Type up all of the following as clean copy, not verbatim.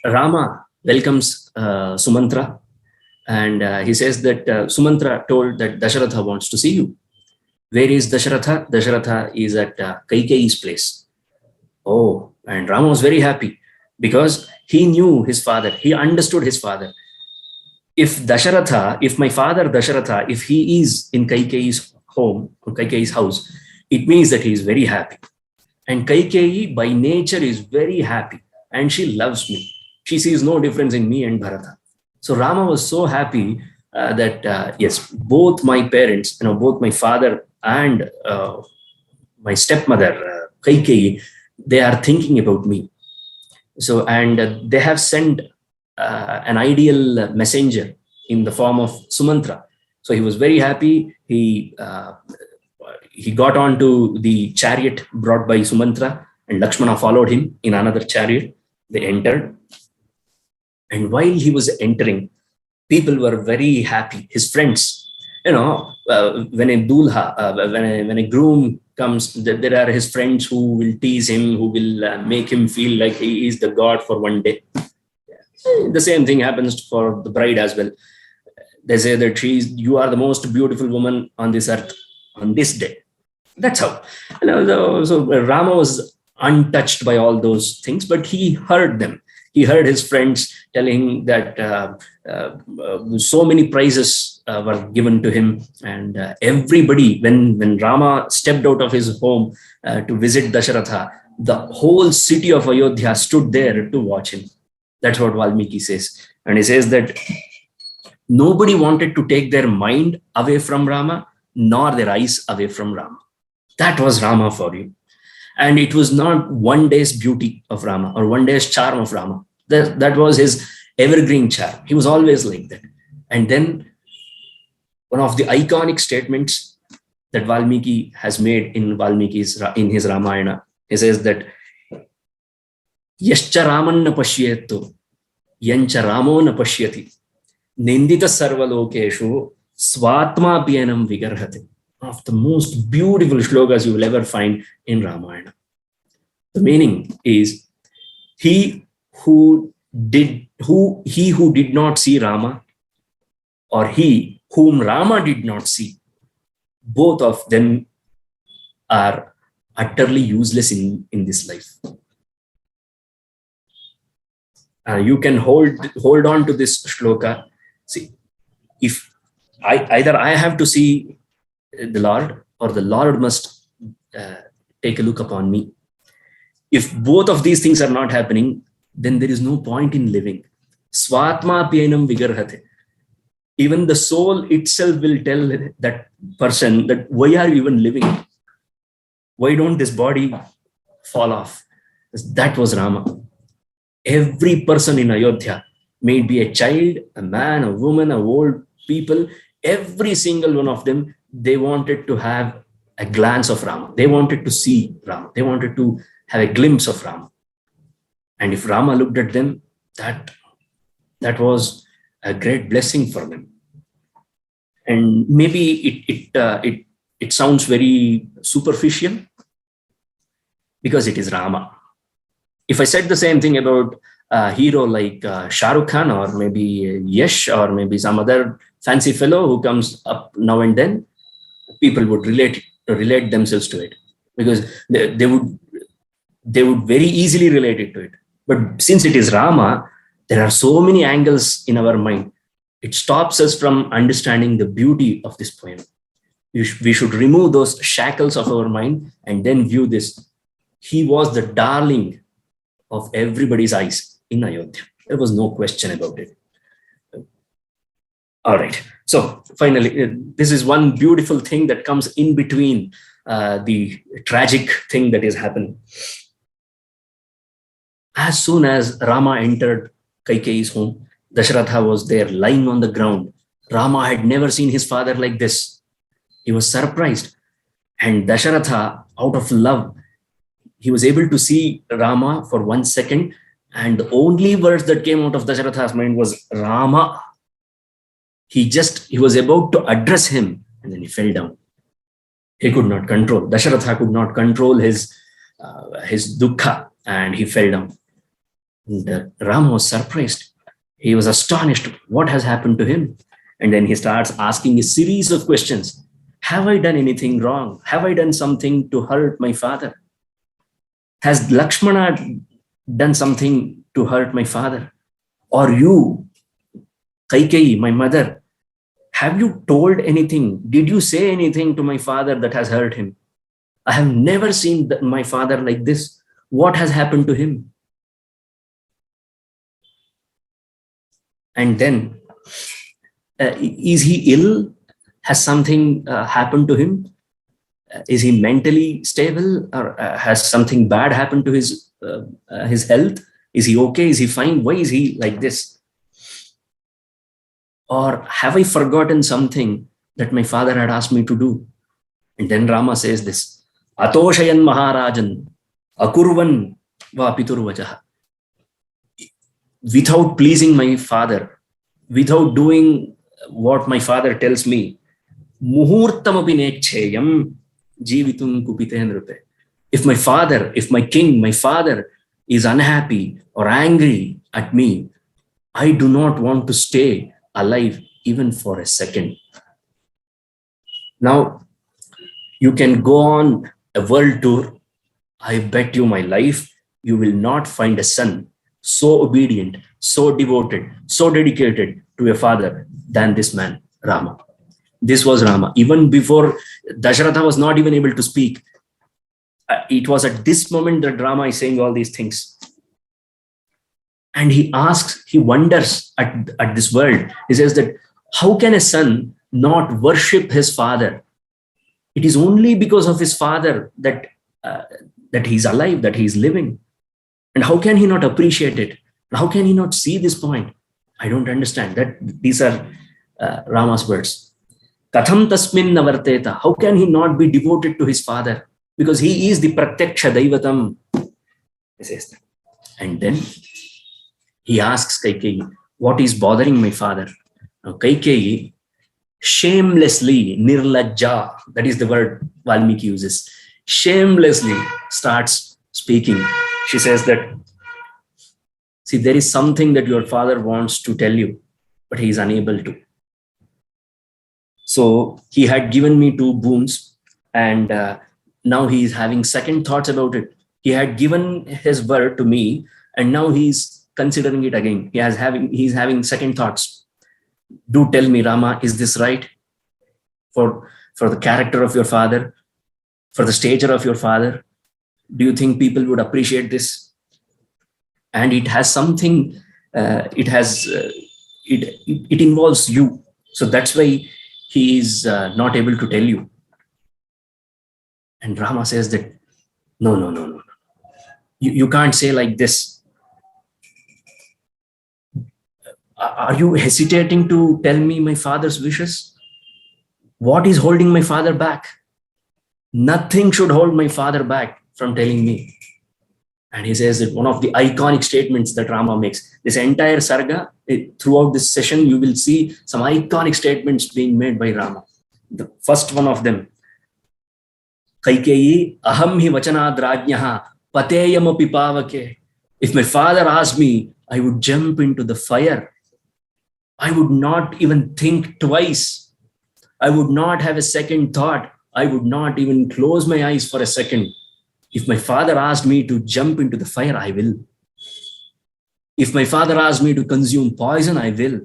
Rama welcomes Sumantra, and he says that Sumantra told that Dasharatha wants to see you. Where is Dasharatha? Dasharatha is at Kaikeyi's place. Oh, and Rama was very happy because he knew his father. He understood his father. If my father Dasharatha, if he is in Kaikeyi's home, or Kaikeyi's house, it means that he is very happy. And Kaikeyi by nature is very happy and she loves me. She sees no difference in me and Bharata. So Rama was so happy that yes, both my parents, both my father and my stepmother, Kaikeyi, they are thinking about me. So, and they have sent an ideal messenger in the form of Sumantra. So he was very happy. He got onto the chariot brought by Sumantra, and Lakshmana followed him in another chariot. They entered. And while he was entering, people were very happy. His friends, when a dulha, when a groom comes, there are his friends who will tease him, who will make him feel like he is the god for one day. The same thing happens for the bride as well. They say that you are the most beautiful woman on this earth on this day. That's how. So Rama was untouched by all those things, but he heard them. He heard his friends telling that so many prizes were given to him, and everybody, when Rama stepped out of his home to visit Dasharatha, the whole city of Ayodhya stood there to watch him. That's what Valmiki says. And he says that nobody wanted to take their mind away from Rama, nor their eyes away from Rama. That was Rama for you. And it was not one day's beauty of Rama or one day's charm of Rama. That was his evergreen charm. He was always like that. And then one of the iconic statements that Valmiki has made in his Ramayana, he says that Yascha Raman na pashyetto, yancha Ramo na pashyati, nindita sarvalokeshu, swatma piyanam vigarhate. One of the most beautiful shlokas you will ever find in Ramayana. The meaning is he who did not see Rama, or he whom Rama did not see, both of them are utterly useless in this life. You can hold on to this shloka. See, if either I have to see the Lord, or the Lord must take a look upon me. If both of these things are not happening, then there is no point in living. Swatma piyanam vigarhate. Even the soul itself will tell that person that why are you even living? Why don't this body fall off? That was Rama. Every person in Ayodhya, may it be a child, a man, a woman, a old people, every single one of them, they wanted to have a glance of Rama. They wanted to see Rama. They wanted to have a glimpse of Rama. And if Rama looked at them, that was a great blessing for them. And maybe it sounds very superficial because it is Rama. If I said the same thing about a hero like Shah Rukh Khan, or maybe Yash, or maybe some other fancy fellow who comes up now and then, people would relate themselves to it, because they would very easily relate it to it. But since it is Rama, there are so many angles in our mind. It stops us from understanding the beauty of this poem. We should remove those shackles of our mind and then view this. He was the darling of everybody's eyes in Ayodhya. There was no question about it. All right. So finally, this is one beautiful thing that comes in between the tragic thing that is happening. As soon as Rama entered Kaikeyi's home, Dasharatha was there lying on the ground. Rama had never seen his father like this. He was surprised. And Dasharatha, out of love, he was able to see Rama for 1 second. And the only words that came out of Dasharatha's mind was Rama. He was about to address him, and then he fell down. He could not control. Dasharatha could not control his dukkha, and he fell down. And Rama was surprised. He was astonished. What has happened to him? And then he starts asking a series of questions. Have I done anything wrong? Have I done something to hurt my father? Has Lakshmana done something to hurt my father? Or you, Kaikeyi, my mother, have you told anything? Did you say anything to my father that has hurt him? I have never seen my father like this. What has happened to him? And then, is he ill? Has something happened to him? Is he mentally stable, or has something bad happened to his health? Is he okay? Is he fine? Why is he like this? Or have I forgotten something that my father had asked me to do? And then Rama says this, Atoshayan Maharajan, Akurvan va Piturvajaha. Without pleasing my father, without doing what my father tells me, Muhurtamapi necheyam jivitum kupite nrupe. If my father, if my king, my father is unhappy or angry at me, I do not want to stay alive even for a second. Now, you can go on a world tour. I bet you my life, you will not find a son so obedient, so devoted, so dedicated to a father than this man, Rama. This was Rama. Even before Dasharatha was not even able to speak, it was at this moment that Rama is saying all these things. And he asks, he wonders at this world. He says that, how can a son not worship his father? It is only because of his father that he's alive, that he's living. And how can he not appreciate it? How can he not see this point? I don't understand. That these are Rama's words. Katham tasmin navarteta. How can he not be devoted to his father? Because he is the pratyaksha daivatam. He says that. And then he asks Kaikeyi, what is bothering my father? Now, Kaikeyi shamelessly, nirlajja, that is the word Valmiki uses, shamelessly starts speaking. She says that, see, there is something that your father wants to tell you, but he is unable to. So he had given me 2 boons, and now he is having second thoughts about it. He had given his word to me, and now he's considering it again. He's having second thoughts. Do tell me, Rama, is this right? For the character of your father, for the stature of your father, do you think people would appreciate this? And it has something, it involves you. So that's why he is not able to tell you. And Rama says that, no. You can't say like this. Are you hesitating to tell me my father's wishes? What is holding my father back? Nothing should hold my father back from telling me. And he says that one of the iconic statements that Rama makes, this entire sarga, throughout this session, you will see some iconic statements being made by Rama. The first one of them, Kaikeyi, aham hi vachanad rajnyaha pateyam api pavake. If my father asked me, I would jump into the fire. I would not even think twice. I would not have a second thought. I would not even close my eyes for a second. If my father asked me to jump into the fire, I will. If my father asked me to consume poison, I will.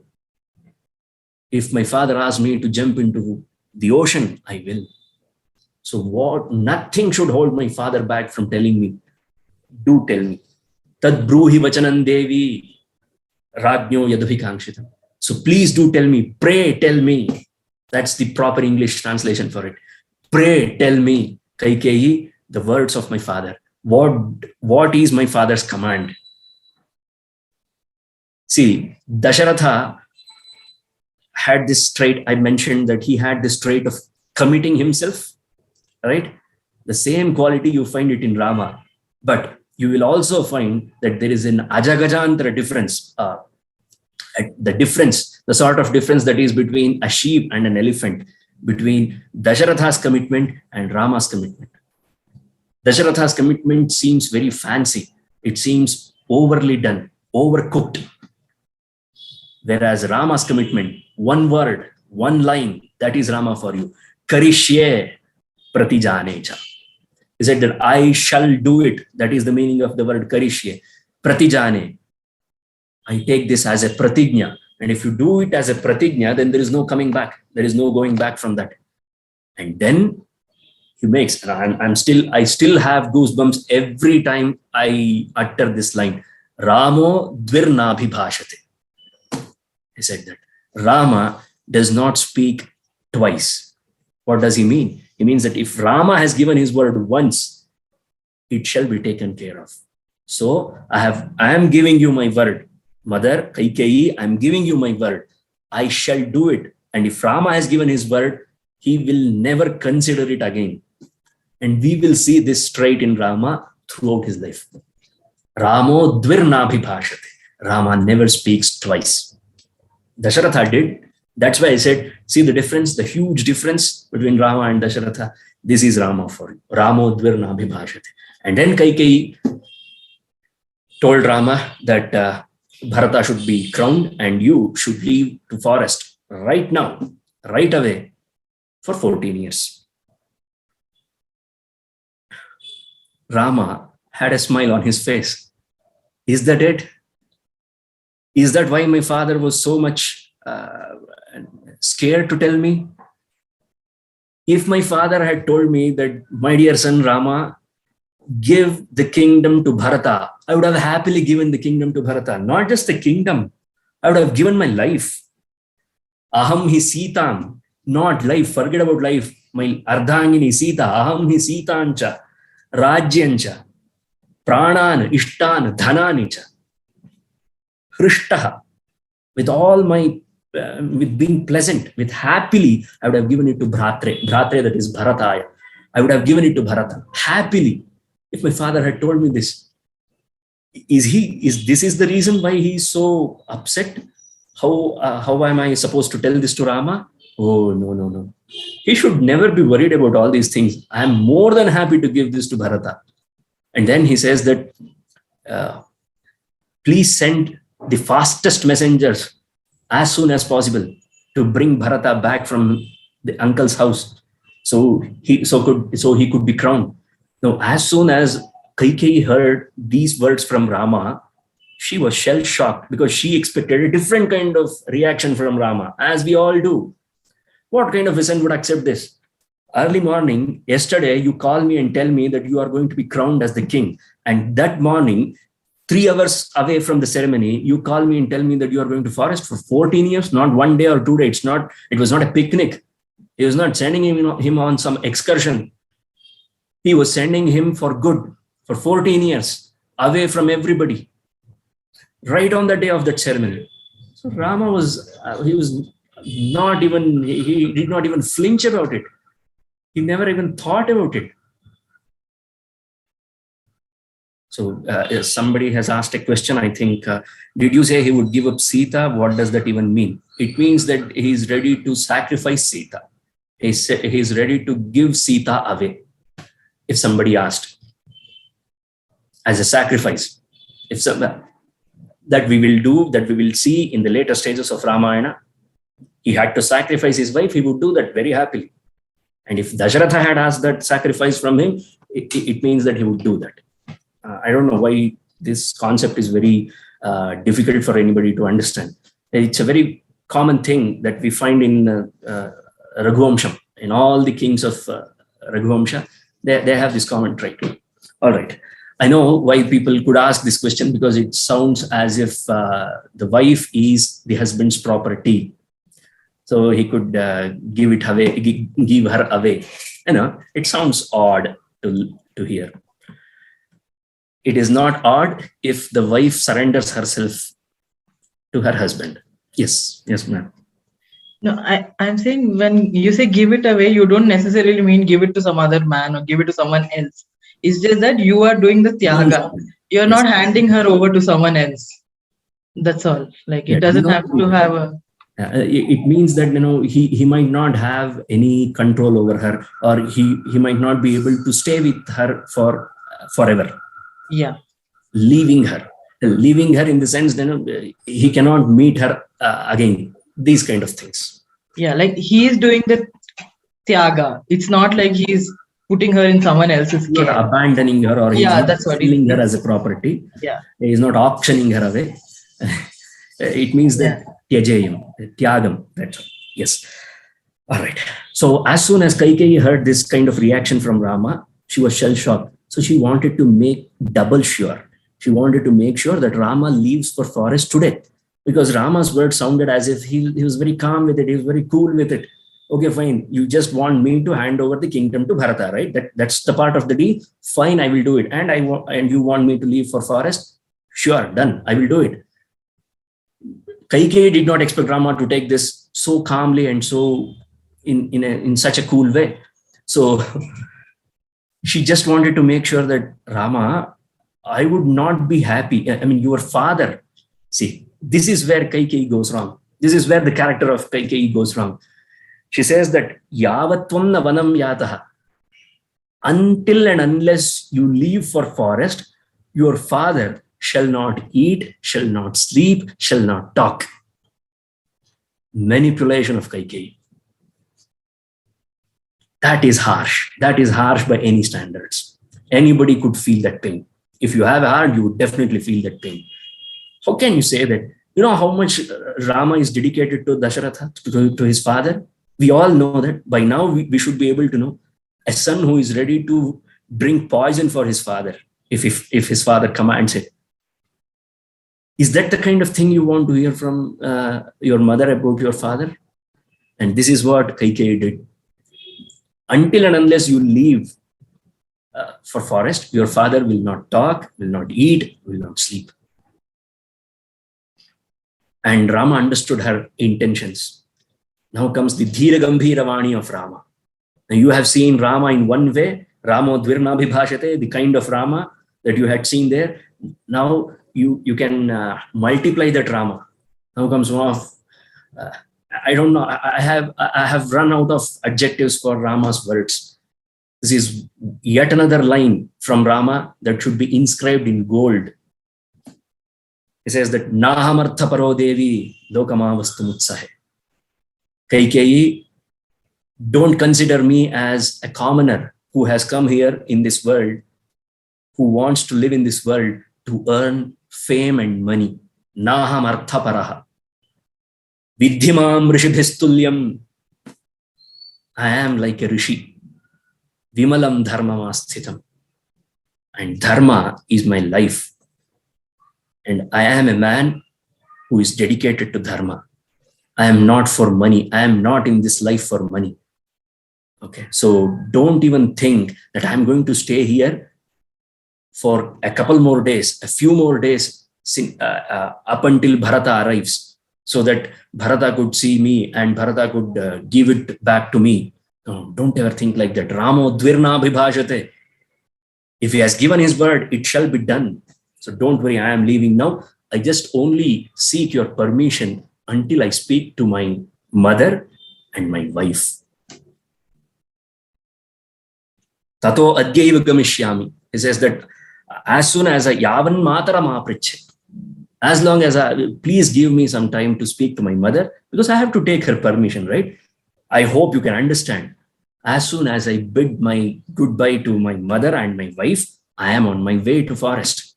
If my father asked me to jump into the ocean, I will. So nothing should hold my father back from telling me. Do tell me. Tad bruhi vachanan devi rajnyo yadabhikankshitam. So please do tell me. Pray, tell me. That's the proper English translation for it. Pray, tell me, Kaikeyi, the words of my father. What is my father's command? See, Dasharatha had this trait. I mentioned that he had this trait of committing himself, right? The same quality you find it in Rama, but you will also find that there is an ajagajantara difference. The sort of difference that is between a sheep and an elephant, between Dasharatha's commitment and Rama's commitment. Dasharatha's commitment seems very fancy. It seems overly done, overcooked. Whereas Rama's commitment, one word, one line, that is Rama for you. Karishye pratijanecha. He said that I shall do it. That is the meaning of the word karishye. Pratijane. I take this as a pratignya. And if you do it as a pratignya, then there is no coming back. There is no going back from that. And then he makes, and I still have goosebumps every time I utter this line. Ramo dvirnabhibhashate. He said that Rama does not speak twice. What does he mean? He means that if Rama has given his word once, it shall be taken care of. So I am giving you my word. Mother, Kaikeyi, I am giving you my word. I shall do it. And if Rama has given his word, he will never consider it again. And we will see this trait in Rama throughout his life. Ramo dvirnabhibhashate. Rama never speaks twice. Dasharatha did. That's why I said, see the difference, the huge difference between Rama and Dasharatha. This is Rama for you. Ramo dvirnabhibhashate. And then Kaikeyi told Rama that Bharata should be crowned and you should leave to forest right now, right away, for 14 years. Rama had a smile on his face. Is that it? Is that why my father was so much scared to tell me? If my father had told me that, my dear son Rama, give the kingdom to Bharata, I would have happily given the kingdom to Bharata. Not just the kingdom, I would have given my life. Aham hi Sitam, not life, forget about life. My Ardhangini Sita, aham hi Sitancha, Rajyancha, Pranan, Ishtan, Dhananicha, Hrishtaha, with all my, with being pleasant, with happily, I would have given it to Bhratre, that is Bharataya. I would have given it to Bharata, happily. If my father had told me this, this is the reason why he is so upset? How am I supposed to tell this to Rama? Oh, no. He should never be worried about all these things. I am more than happy to give this to Bharata. And then he says that, please send the fastest messengers as soon as possible to bring Bharata back from the uncle's house, so he could be crowned. Now, as soon as Kaikeyi heard these words from Rama, she was shell-shocked because she expected a different kind of reaction from Rama, as we all do. What kind of a son would accept this? Early morning, yesterday, you call me and tell me that you are going to be crowned as the king. And that morning, 3 hours away from the ceremony, you call me and tell me that you are going to forest for 14 years, not 1 day or 2 days. It was not a picnic. He was not sending him on some excursion. He was sending him for good, for 14 years, away from everybody, right on the day of that ceremony. So Rama he did not even flinch about it. He never even thought about it. So somebody has asked a question, I think, did you say he would give up Sita? What does that even mean? It means that he is ready to sacrifice Sita. He is ready to give Sita away. If somebody asked, as a sacrifice, that we will see in the later stages of Ramayana, he had to sacrifice his wife, he would do that very happily. And if Dasharatha had asked that sacrifice from him, it means that he would do that. I don't know why this concept is very difficult for anybody to understand. It's a very common thing that we find in Raghuvamsham. In all the kings of Raghuvamsha, they have this common trait. All right. I know why people could ask this question, because it sounds as if the wife is the husband's property. So he could give her away. It sounds odd to hear. It is not odd if the wife surrenders herself to her husband. Yes, ma'am. No, I'm saying when you say give it away, you don't necessarily mean give it to some other man or give it to someone else. It's just that you are doing the tyaga. You're not handing her over to someone else. That's all. Like it doesn't have to have a... it means that he might not have any control over her, or he might not be able to stay with her for forever. Yeah. Leaving her. Leaving her in the sense that he cannot meet her again. These kind of things. Yeah, like he is doing the tyaga. It's not like he's putting her in someone else's Not care. abandoning her, or he's Yeah, not that's what selling her as a property. Yeah. He is not auctioning her away. It means that tyajeyam, tyagam. That's all. Yes. All right. So as soon as Kaikeyi heard this kind of reaction from Rama, she was shell-shocked. So she wanted to make double sure. She wanted to make sure that Rama leaves for forest today, because Rama's words sounded as if he was very calm with it. He was very cool with it. Okay, fine. You just want me to hand over the kingdom to Bharata, right? That's the part of the deal. Fine, I will do it. And you want me to leave for forest? Sure, done. I will do it. Kaikeyi did not expect Rama to take this so calmly and so in such a cool way. So she just wanted to make sure that Rama, I would not be happy. I mean, your father. See, this is where Kaikeyi goes wrong. This is where the character of Kaikeyi goes wrong. She says that yavatvam na vanam yataha. Until and unless you leave for forest, your father shall not eat, shall not sleep, shall not talk. Manipulation of Kaikeyi. That is harsh. That is harsh by any standards. Anybody could feel that pain. If you have a heart, you would definitely feel that pain. How can you say that? You know how much Rama is dedicated to Dasharatha, to his father? We all know that. By now, we should be able to know. A son who is ready to drink poison for his father, if his father commands it. Is that the kind of thing you want to hear from your mother about your father? And this is what Kaikeyi did. Until and unless you leave for forest, your father will not talk, will not eat, will not sleep. And Rama understood her intentions. Now comes the Dhira Gambhira Vani of Rama. Now you have seen Rama in one way, Ramo Dvirnabhibhashate, the kind of Rama that you had seen there. Now you can multiply that Rama. Now comes one of I don't know. I have run out of adjectives for Rama's words. This is yet another line from Rama that should be inscribed in gold. He says that Nahamartha paro devi lokamavastu mutsahe. Kaikeyi, don't consider me as a commoner who has come here in this world, who wants to live in this world to earn fame and money. Nahamartha paraha. Vidhimam rishibhistulyam. I am like a rishi. Vimalam dharmamassthitam. And dharma is my life. And I am a man who is dedicated to dharma. I am not for money. I am not in this life for money. Okay. So don't even think that I'm going to stay here for a couple more days, a few more days up until Bharata arrives, so that Bharata could see me and Bharata could give it back to me. No, don't ever think like that. Ramo dvirna bhibhajate. If he has given his word, it shall be done. So don't worry, I am leaving now. I just only seek your permission until I speak to my mother and my wife. Tato adyaiva gamishyami. He says that as soon as I yavan matara mapriche. As long as please give me some time to speak to my mother, because I have to take her permission, right? I hope you can understand. As soon as I bid my goodbye to my mother and my wife, I am on my way to forest.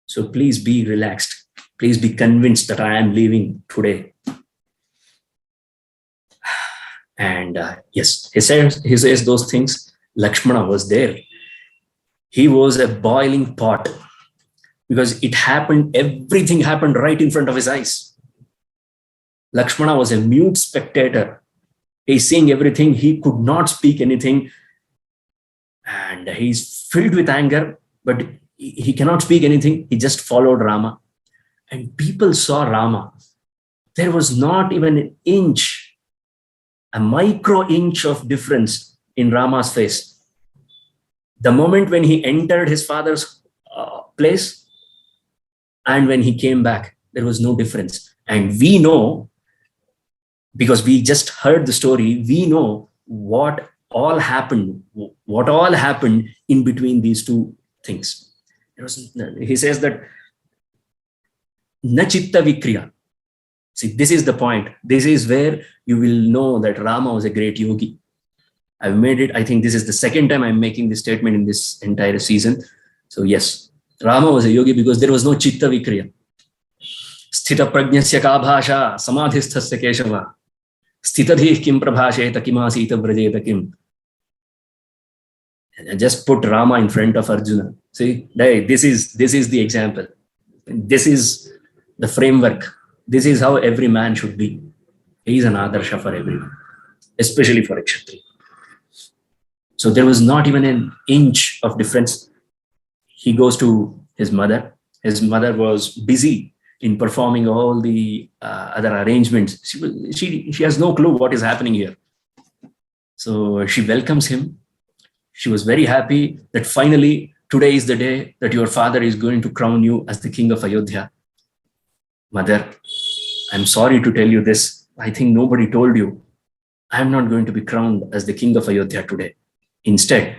So please be relaxed. Please be convinced that I am leaving today. And yes, he says those things. Lakshmana was there. He was a boiling pot. Because it happened, everything happened right in front of his eyes. Lakshmana was a mute spectator. He's seeing everything. He could not speak anything. And he's filled with anger, but he cannot speak anything. He just followed Rama. And people saw Rama. There was not even an inch, a micro inch of difference in Rama's face. The moment when he entered his father's place, and when he came back, there was no difference. And we know, because we just heard the story, we know what all happened in between these two things. He says that Na chitta vikriya. See, this is the point. This is where you will know that Rama was a great yogi. I've made it. I think this is the second time I'm making this statement in this entire season. So yes, Rama was a yogi because there was no chitta vikriya. Sthita prajnasya ka bhasha samadhisthasya keshava. Sthitadhi kim prabhasheta kimasita vrajeta kim. Just put Rama in front of Arjuna. See, this is the example. This is the framework. This is how every man should be. He is an adarsha for everyone, especially for a Kshatriya. So there was not even an inch of difference. He goes to his mother. His mother was busy in performing all the other arrangements. She has no clue what is happening here. So she welcomes him. She was very happy that finally today is the day that your father is going to crown you as the king of Ayodhya. Mother, I'm sorry to tell you this. I think nobody told you. I'm not going to be crowned as the king of Ayodhya today. Instead,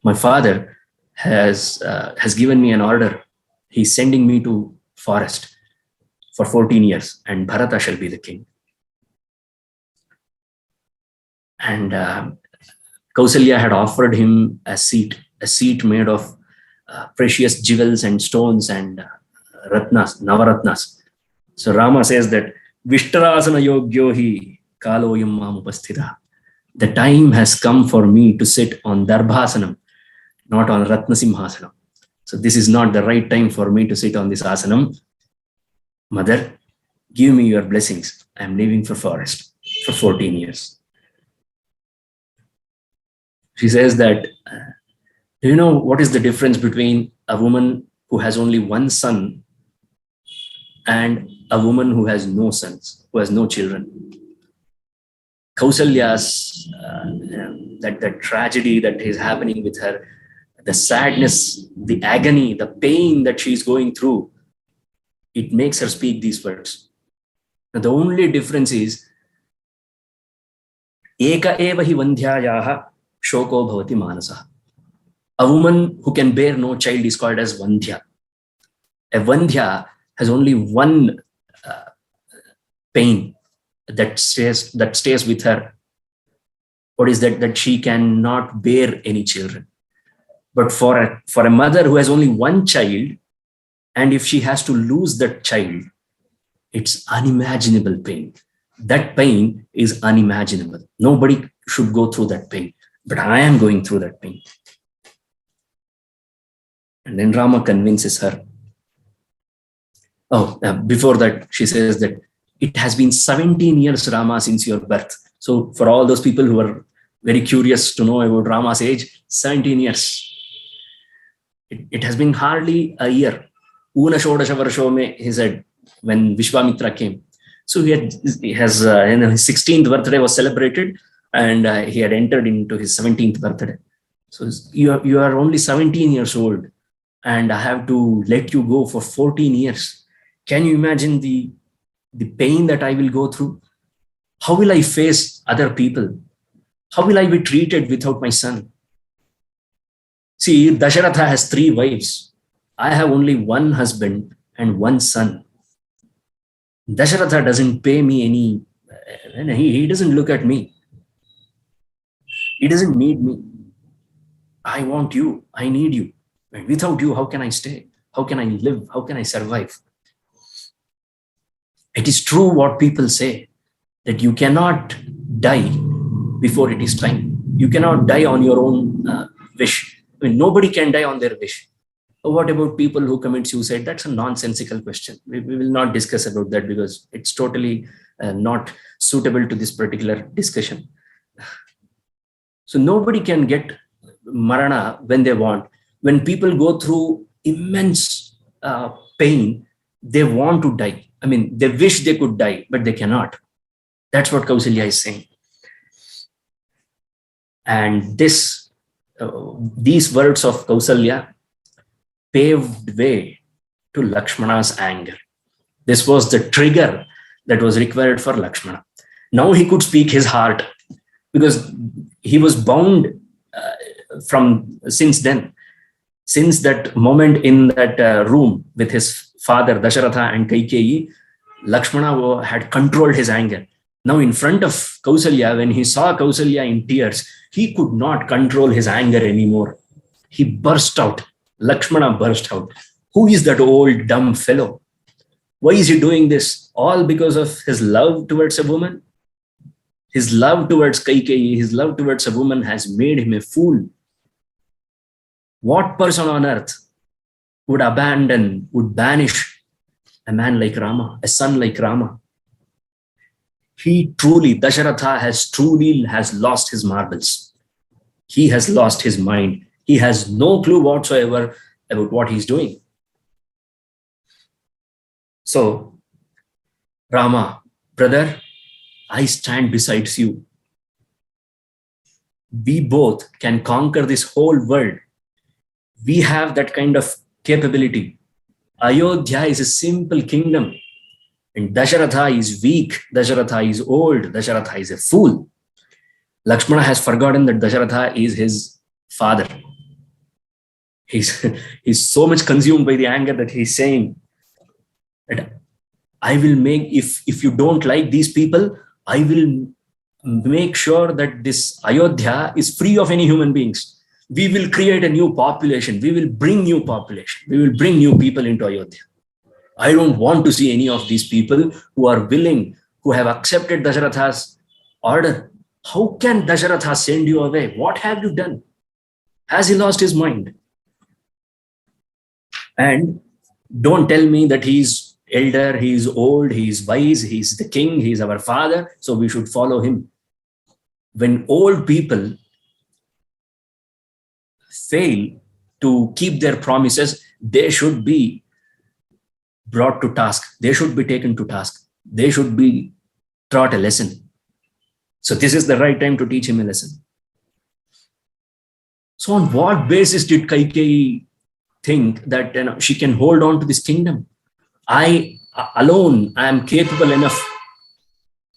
my father has given me an order. He's sending me to forest for 14 years and Bharata shall be the king. And Kausalya had offered him a seat made of precious jewels and stones and ratnas, navaratnas. So Rama says that Vishtarasana yogyo hi kaloyam mam upasthita. The time has come for me to sit on Darbhasanam, not on Ratnasimhasanam. So this is not the right time for me to sit on this asanam. Mother, give me your blessings. I'm leaving for forest for 14 years. She says that, do you know what is the difference between a woman who has only one son and a woman who has no sons, who has no children? Kausalya's, that tragedy that is happening with her, the sadness, the agony, the pain that she's going through, it makes her speak these words. Now, the only difference is, Eka eva hi vandhyayaha shoko bhavati manasa. A woman who can bear no child is called as vandhya. A vandhya has only one pain that stays with her. What is that? That she cannot bear any children. But for a mother who has only one child, and if she has to lose that child, it's unimaginable pain. That pain is unimaginable. Nobody should go through that pain. But I am going through that pain. And then Rama convinces her. Before that, she says that it has been 17 years, Rama, since your birth. So for all those people who are very curious to know about Rama's age, 17 years. It has been hardly a year. Una shodasha varsho mein, he said, when Viśvāmitra came. So he has his 16th birthday was celebrated, and he had entered into his 17th birthday. So you are only 17 years old, and I have to let you go for 14 years. Can you imagine the pain that I will go through? How will I face other people? How will I be treated without my son? See, Dasharatha has 3 wives. I have only one husband and one son. Dasharatha doesn't pay me any, he doesn't look at me. He doesn't need me. I want you. I need you. And without you, how can I stay? How can I live? How can I survive? It is true what people say, that you cannot die before it is time. You cannot die on your own wish. I mean, nobody can die on their wish. What about people who commit suicide? That's a nonsensical question. We will not discuss about that because it's totally not suitable to this particular discussion. So nobody can get marana when they want. When people go through immense pain, they want to die. I mean, they wish they could die, but they cannot. That's what Kausalya is saying. And these words of Kausalya paved way to Lakshmana's anger. This was the trigger that was required for Lakshmana. Now he could speak his heart because he was bound since then. Since that moment in that room with his father Dasharatha and Kaikeyi, Lakshmana had controlled his anger. Now in front of Kausalya, when he saw Kausalya in tears, he could not control his anger anymore. He burst out. Lakshmana burst out. Who is that old dumb fellow? Why is he doing this? All because of his love towards a woman? His love towards Kaikeyi, his love towards a woman has made him a fool. What person on earth would abandon, would banish a man like Rama, a son like Rama? He truly, Dasharatha has lost his marbles. He has lost his mind. He has no clue whatsoever about what he's doing. So, Rama, brother, I stand beside you. We both can conquer this whole world. We have that kind of capability. Ayodhya is a simple kingdom. And Dasharatha is weak. Dasharatha is old. Dasharatha is a fool. Lakshmana has forgotten that Dasharatha is his father. He's so much consumed by the anger that he's saying that I will make, if you don't like these people, I will make sure that this Ayodhya is free of any human beings. We will create a new population. We will bring new population. We will bring new people into Ayodhya. I don't want to see any of these people who are willing, who have accepted Dasharatha's order. How can Dasharatha send you away? What have you done? Has he lost his mind? And don't tell me that he's elder, he's old, he's wise, he's the king, he's our father, so we should follow him. When old people fail to keep their promises, they should be brought to task. They should be taken to task. They should be taught a lesson. So this is the right time to teach him a lesson. So on what basis did Kaikeyi think that she can hold on to this kingdom? I alone am capable enough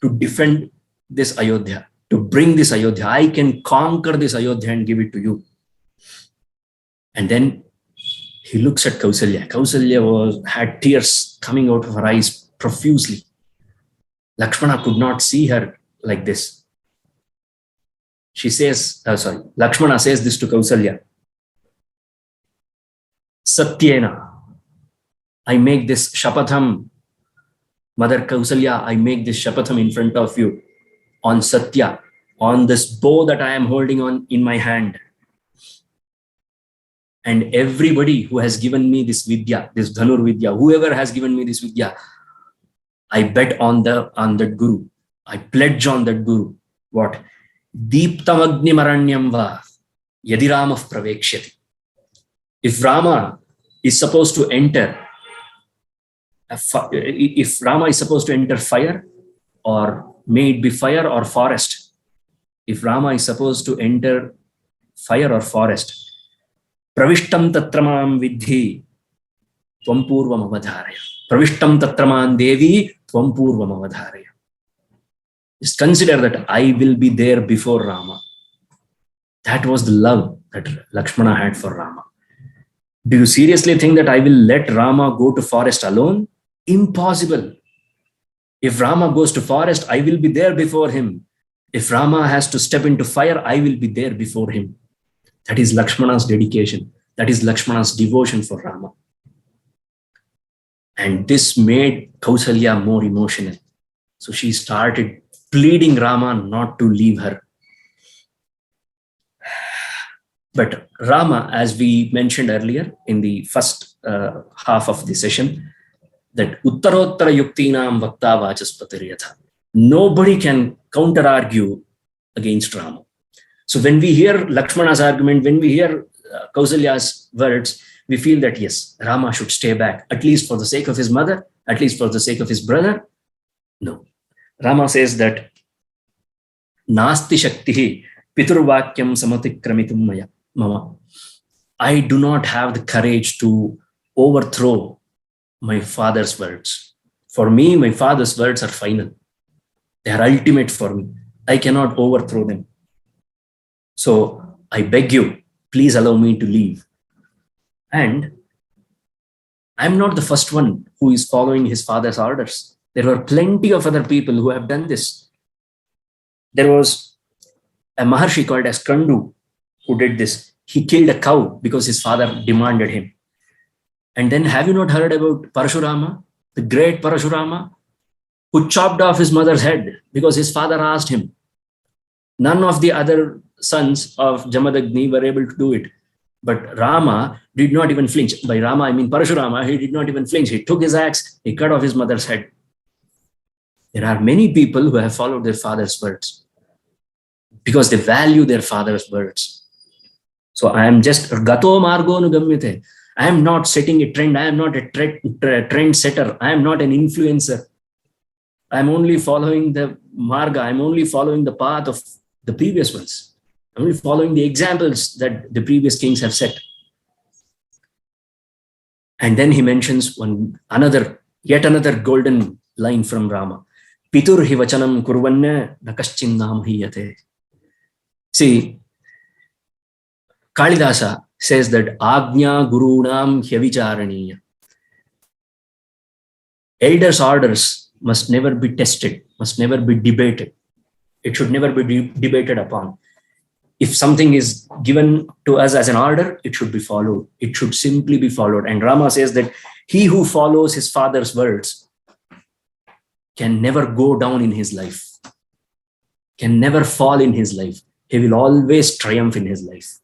to defend this Ayodhya, to bring this Ayodhya. I can conquer this Ayodhya and give it to you. And then he looks at Kausalya. Kausalya had tears coming out of her eyes profusely. Lakshmana could not see her like this. She says, Lakshmana says this to Kausalya. Satyena, I make this shapatham, Mother Kausalya, I make this shapatham in front of you on Satya, on this bow that I am holding on in my hand. And everybody who has given me this vidya, this Dhanur vidya, whoever has given me this vidya, I bet on that guru. I pledge on that guru. What? Deeptam agnimaranyam va yadi Rama pravekshyati. If Rama is supposed to enter, if Rama is supposed to enter fire, or may it be fire or forest, if Rama is supposed to enter fire or forest, pravishtam tatramam vidhi tvam purvam avadharaya. Pravishtam tatramam devi tvam purvam avadharaya. Just consider that I will be there before Rama. That was the love that Lakshmana had for Rama. Do you seriously think that I will let Rama go to forest alone? Impossible. If Rama goes to forest, I will be there before him. If Rama has to step into fire, I will be there before him. That is Lakshmana's dedication. That is Lakshmana's devotion for Rama. And this made Kausalya more emotional. So she started pleading Rama not to leave her. But Rama, as we mentioned earlier in the first half of the session, that Uttarottara Yuktinam Vakta Vachaspatiriyatha. Nobody can counter-argue against Rama. So when we hear Lakshmana's argument, when we hear Kausalya's words, we feel that yes, Rama should stay back, at least for the sake of his mother, at least for the sake of his brother. No. Rama says that Nasti Shaktihi Piturvakyam Samatikramitum Maya Mama. I do not have the courage to overthrow my father's words. For me, my father's words are final. They are ultimate for me. I cannot overthrow them. So I beg you, please allow me to leave. And I'm not the first one who is following his father's orders. There were plenty of other people who have done this. There was a Maharshi called as Kandu who did this. He killed a cow because his father demanded him. And then have you not heard about Parashurama, the great Parashurama, who chopped off his mother's head because his father asked him? None of the other sons of Jamadagni were able to do it. But Rama did not even flinch. By Rama, I mean Parashurama, he did not even flinch. He took his axe, he cut off his mother's head. There are many people who have followed their father's words because they value their father's words. So I am just gato margo nugamyate. I am not setting a trend. I am not a trend setter. I am not an influencer. I am only following the marga. I am only following the path of the previous ones. I am only following the examples that the previous kings have set. And then he mentions yet another golden line from Rama. Pitur hi vachanam kurvanne nakaschin hiyate. See, Kalidasa says that Agnya Gurunam Hyavicharaniya. Elders' orders must never be tested, must never be debated. It should never be debated upon. If something is given to us as an order, it should be followed. It should simply be followed. And Rama says that he who follows his father's words can never go down in his life, can never fall in his life. He will always triumph in his life.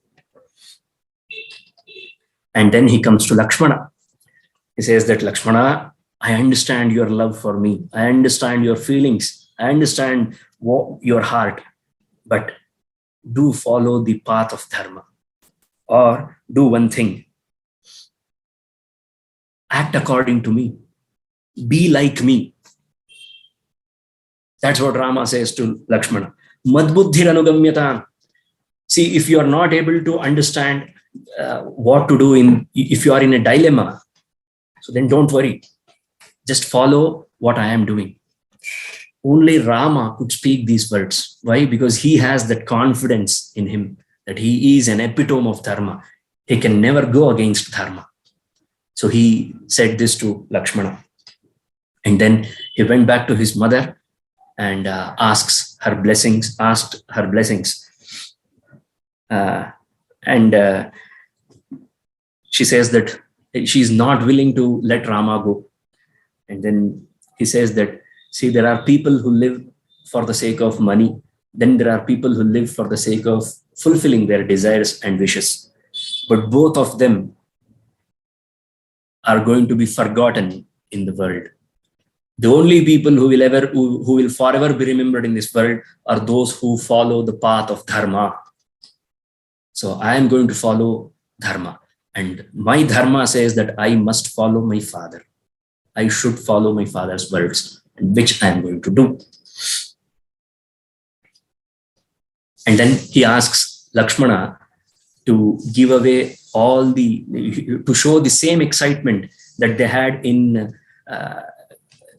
And then he comes to Lakshmana. He says that, Lakshmana, I understand your love for me. I understand your feelings. I understand your heart. But do follow the path of dharma. Or do one thing. Act according to me. Be like me. That's what Rama says to Lakshmana. Madbuddhir anugamyata. See, if you are not able to understand what to do if you are in a dilemma, so then don't worry. Just follow what I am doing. Only Rama could speak these words. Why? Because he has that confidence in him that he is an epitome of dharma. He can never go against dharma. So he said this to Lakshmana. And then he went back to his mother and asked her blessings. And she says that she's not willing to let Rama go. And then he says that, see, there are people who live for the sake of money. Then there are people who live for the sake of fulfilling their desires and wishes. But both of them are going to be forgotten in the world. The only people who will forever be remembered in this world are those who follow the path of dharma. So I am going to follow dharma. And my dharma says that I must follow my father. I should follow my father's words, which I am going to do. And then he asks Lakshmana to give away to show the same excitement that they had in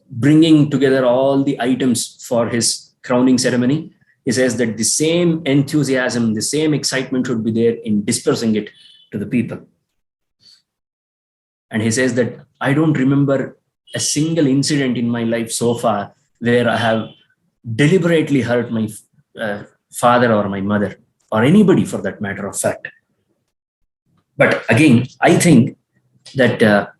bringing together all the items for his crowning ceremony. He says that the same enthusiasm, the same excitement should be there in dispersing it to the people. And he says that I don't remember a single incident in my life so far where I have deliberately hurt my father or my mother, or anybody for that matter of fact. But again, I think that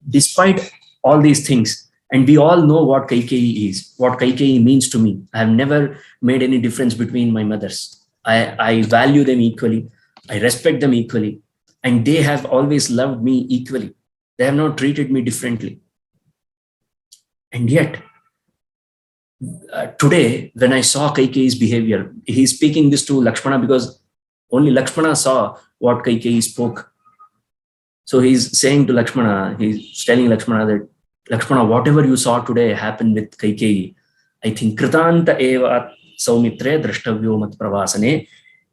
despite all these things, and we all know what Kaikeyi is, what Kaikeyi means to me. I have never made any difference between my mothers. I value them equally. I respect them equally. And they have always loved me equally. They have not treated me differently. And yet, today, when I saw Kaikeyi's behavior, he's speaking this to Lakshmana because only Lakshmana saw what Kaikeyi spoke. So he's saying to Lakshmana, he's telling Lakshmana that, Lakshmana, whatever you saw today happen with Kaikeyi, I think Kritanta eva saumitre drashtavyo mat pravasane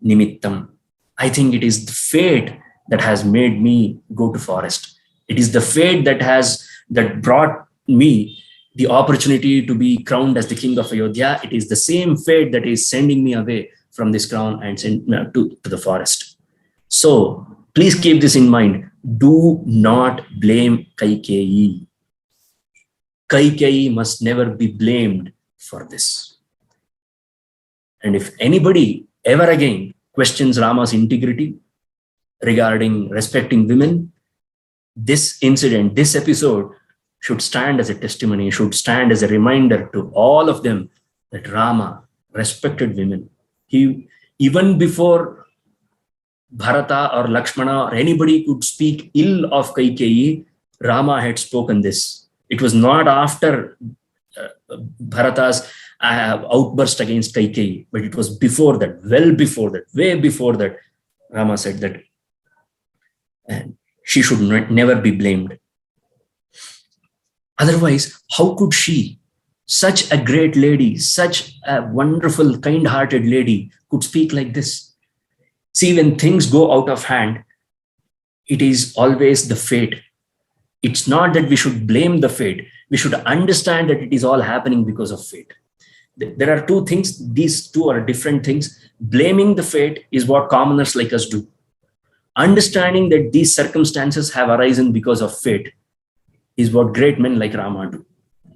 nimittam. I think it is the fate that has made me go to forest. It is the fate that brought me the opportunity to be crowned as the king of Ayodhya. It is the same fate that is sending me away from this crown and send to the forest. So please keep this in mind. Do not blame Kaikeyi. Kaikeyi must never be blamed for this. And if anybody ever again questions Rama's integrity regarding respecting women, this incident, this episode should stand as a testimony, should stand as a reminder to all of them that Rama respected women. He, even before Bharata or Lakshmana or anybody could speak ill of Kaikeyi, Rama had spoken this. It was not after Bharata's outburst against Kaikeyi, but it was before that, well before that, way before that. Rama said that she should never be blamed. Otherwise, how could she, such a great lady, such a wonderful, kind-hearted lady, could speak like this? See, when things go out of hand, it is always the fate. It's not that we should blame the fate. We should understand that it is all happening because of fate. There are two things. These two are different things. Blaming the fate is what commoners like us do. Understanding that these circumstances have arisen because of fate is what great men like Rama do.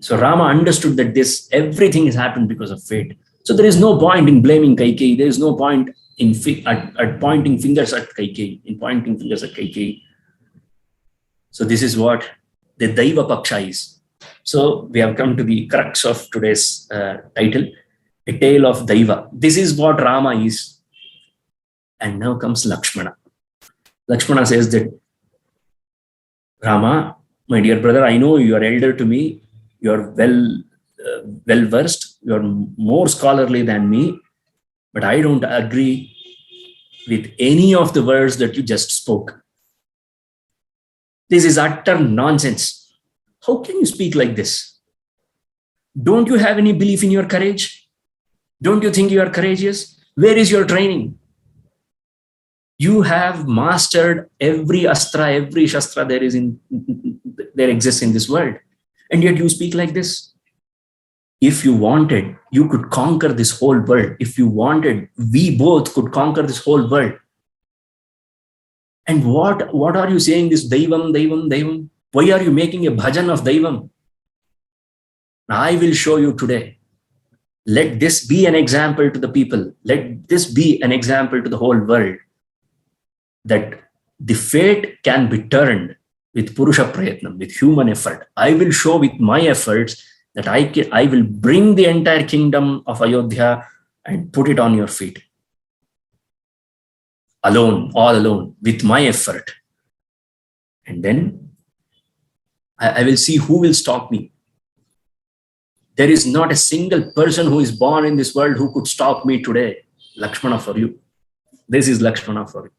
So Rama understood that everything has happened because of fate. So there is no point in blaming Kaikeyi. There is no point in at pointing fingers at Kaikeyi. So this is what the Daiva Paksha is. So we have come to the crux of today's title, A Tale of Daiva. This is what Rama is. And now comes Lakshmana. Lakshmana says that, Rama, my dear brother, I know you are elder to me. You are well versed. You are more scholarly than me. But I don't agree with any of the words that you just spoke. This is utter nonsense. How can you speak like this? Don't you have any belief in your courage? Don't you think you are courageous? Where is your training? You have mastered every astra, every shastra there exists in this world. And yet you speak like this. If you wanted, you could conquer this whole world. If you wanted, we both could conquer this whole world. And what are you saying, this Daivam, Daivam, Daivam? Why are you making a bhajan of Daivam? I will show you today. Let this be an example to the people. Let this be an example to the whole world, that the fate can be turned with Purushaprayatna, with human effort. I will show with my efforts that I will bring the entire kingdom of Ayodhya and put it on your feet. Alone, all alone, with my effort. And then I will see who will stop me. There is not a single person who is born in this world who could stop me today. Lakshmana for you. This is Lakshmana for you.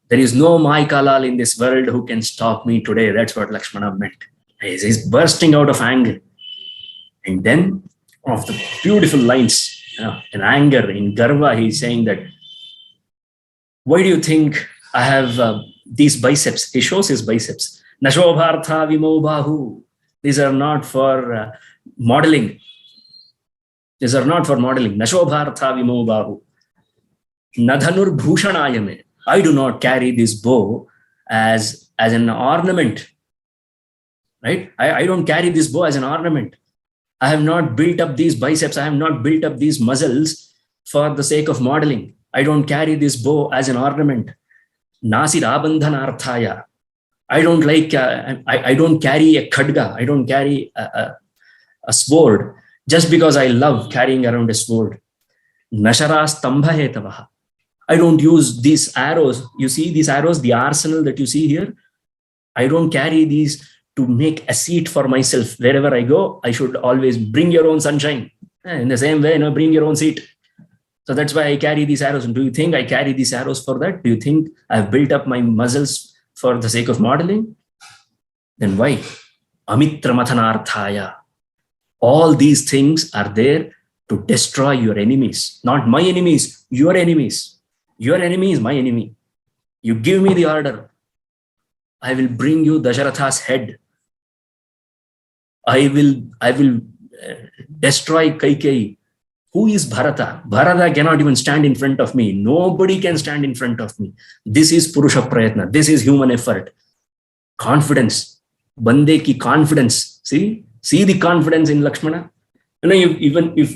There is no Maikalal in this world who can stop me today. That's what Lakshmana meant. He's bursting out of anger. And then, one of the beautiful lines, in anger, in Garva, he's saying that, why do you think I have these biceps? He shows his biceps. Nashobhartha vimo bahu. These are not for modeling. These are not for modeling. Nashobhartha vimo bahu. Nadhanur bhushanayame. I do not carry this bow as an ornament. Right? I don't carry this bow as an ornament. I have not built up these biceps. I have not built up these muscles for the sake of modeling. I don't carry this bow as an ornament. Nasi rabandhanarthaya. I don't I don't carry a khadga. I don't carry a sword just because I love carrying around a sword. Nashara stambhahetavaha. I don't use these arrows. You see these arrows, the arsenal that you see here? I don't carry these to make a seat for myself. Wherever I go, I should always bring your own sunshine. In the same way, bring your own seat. So that's why I carry these arrows. And do you think I carry these arrows for that? Do you think I've built up my muscles for the sake of modeling? Then why? Amitra mathanarthaya. All these things are there to destroy your enemies. Not my enemies, your enemies. Your enemy is my enemy. You give me the order. I will bring you Dasharatha's head. I will destroy Kaikeyi. Who is Bharata? Bharata cannot even stand in front of me. Nobody can stand in front of me. This is Purushaprayatna. This is human effort. Confidence. Bande ki confidence. See the confidence in Lakshmana. Even if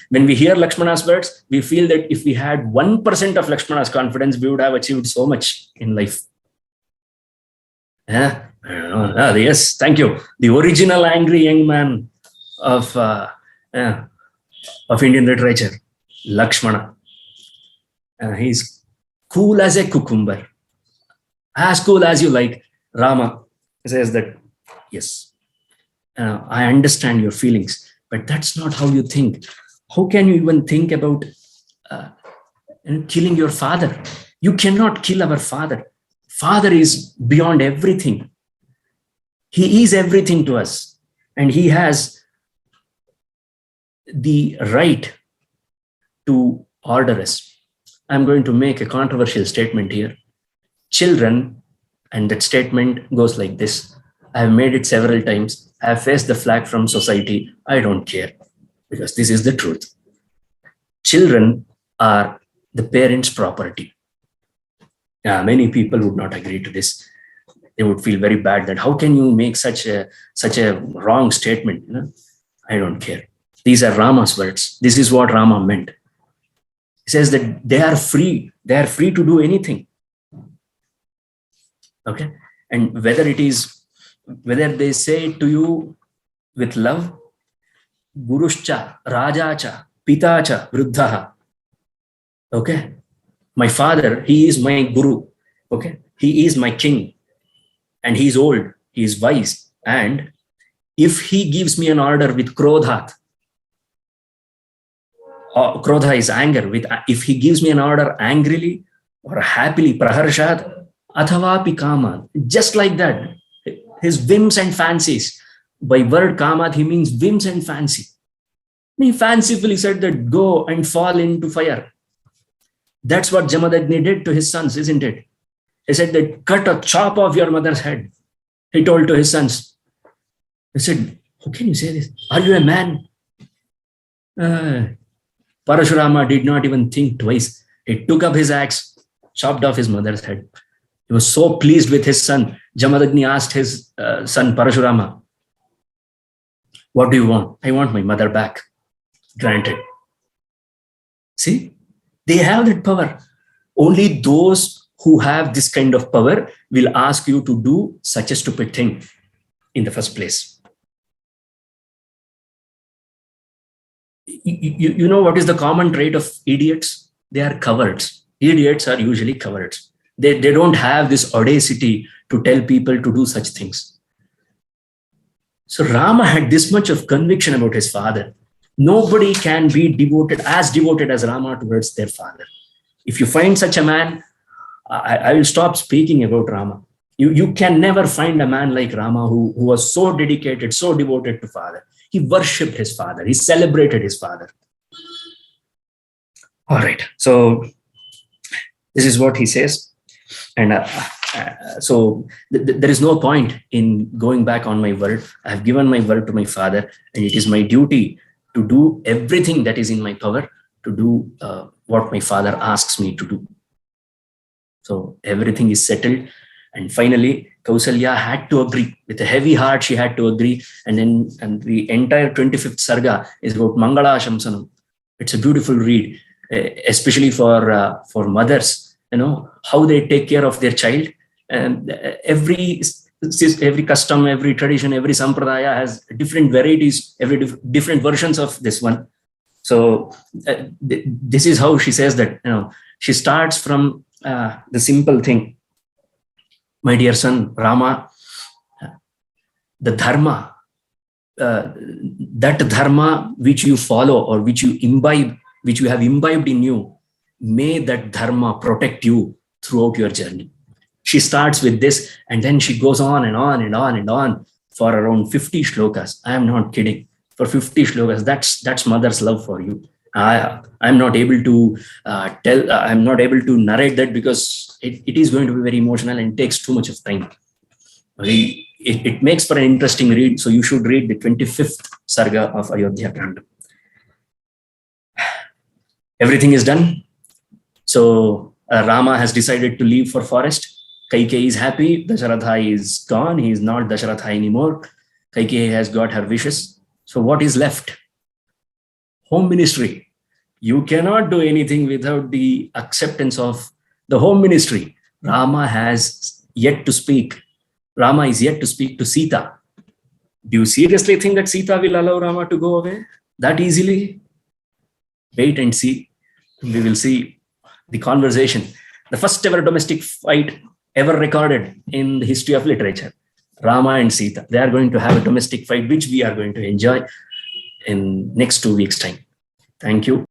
when we hear Lakshmana's words, we feel that if we had 1% of Lakshmana's confidence, we would have achieved so much in life. Yes, thank you. The original angry young man of Indian literature, Lakshmana. He's cool as a cucumber, as cool as you like. Rama says that, yes, I understand your feelings, but that's not how you think. How can you even think about killing your father? You cannot kill our father. Father is beyond everything. He is everything to us, and he has the right to order us. I'm going to make a controversial statement here. Children, and that statement goes like this. I have made it several times. I have faced the flag from society. I don't care, because this is the truth. Children are the parents' property. Many people would not agree to this. They would feel very bad that how can you make such a wrong statement? I don't care. These are Rama's words. This is what Rama meant. He says that they are free. They are free to do anything. Okay, and whether they say it to you with love, Guruscha, Rajacha, Pitacha, Vruddhaha. Okay, my father, he is my guru. Okay, he is my king, and he is old, he is wise, and if he gives me an order with krodhat, krodha is anger, if he gives me an order angrily or happily, praharshad, athavapi kama, just like that, his whims and fancies. By word kamat, he means whims and fancy. He fancifully said that go and fall into fire. That's what Jamadagni did to his sons, isn't it? He said that cut a chop off your mother's head. He told to his sons. He said, how can you say this? Are you a man? Parashurama did not even think twice. He took up his axe, chopped off his mother's head. He was so pleased with his son. Jamadagni asked his son Parashurama, what do you want? I want my mother back. Granted. See, they have that power. Only those who have this kind of power will ask you to do such a stupid thing in the first place. You know what is the common trait of idiots? They are cowards. Idiots are usually cowards. They don't have this audacity to tell people to do such things. So Rama had this much of conviction about his father. Nobody can be devoted as Rama towards their father. If you find such a man, I will stop speaking about Rama. You can never find a man like Rama who was so dedicated, so devoted to father. He worshipped his father. He celebrated his father. All right. So this is what he says. And so there is no point in going back on my word. I have given my word to my father, and it is my duty to do everything that is in my power to do what my father asks me to do. So everything is settled. And finally, Kausalya had to agree. With a heavy heart, she had to agree. And the entire 25th Sarga is about Mangala Shamsanam. It's a beautiful read, especially for mothers, how they take care of their child. And every custom, every tradition, every sampradaya has different varieties, different versions of this one. So this is how she says that, she starts from the simple thing. My dear son, Rama, the dharma, that dharma which you follow or which you imbibe, which you have imbibed in you, may that dharma protect you throughout your journey. She starts with this, and then she goes on and on and on and on for around 50 shlokas. I am not kidding. For 50 shlokas, that's mother's love for you. I'm not able to I'm not able to narrate that because it is going to be very emotional and takes too much of time. It makes for an interesting read. So you should read the 25th Sarga of Ayodhya Kanda. Everything is done. So Rama has decided to leave for forest. Kaikeyi is happy. Dasharatha is gone. He is not Dasharatha anymore. Kaikeyi has got her wishes. So what is left? Home ministry. You cannot do anything without the acceptance of the home ministry. Rama has yet to speak. Rama is yet to speak to Sita. Do you seriously think that Sita will allow Rama to go away that easily? Wait and see. We will see the conversation. The first ever domestic fight ever recorded in the history of literature. Rama and Sita. They are going to have a domestic fight, which we are going to enjoy in next 2 weeks' time. Thank you.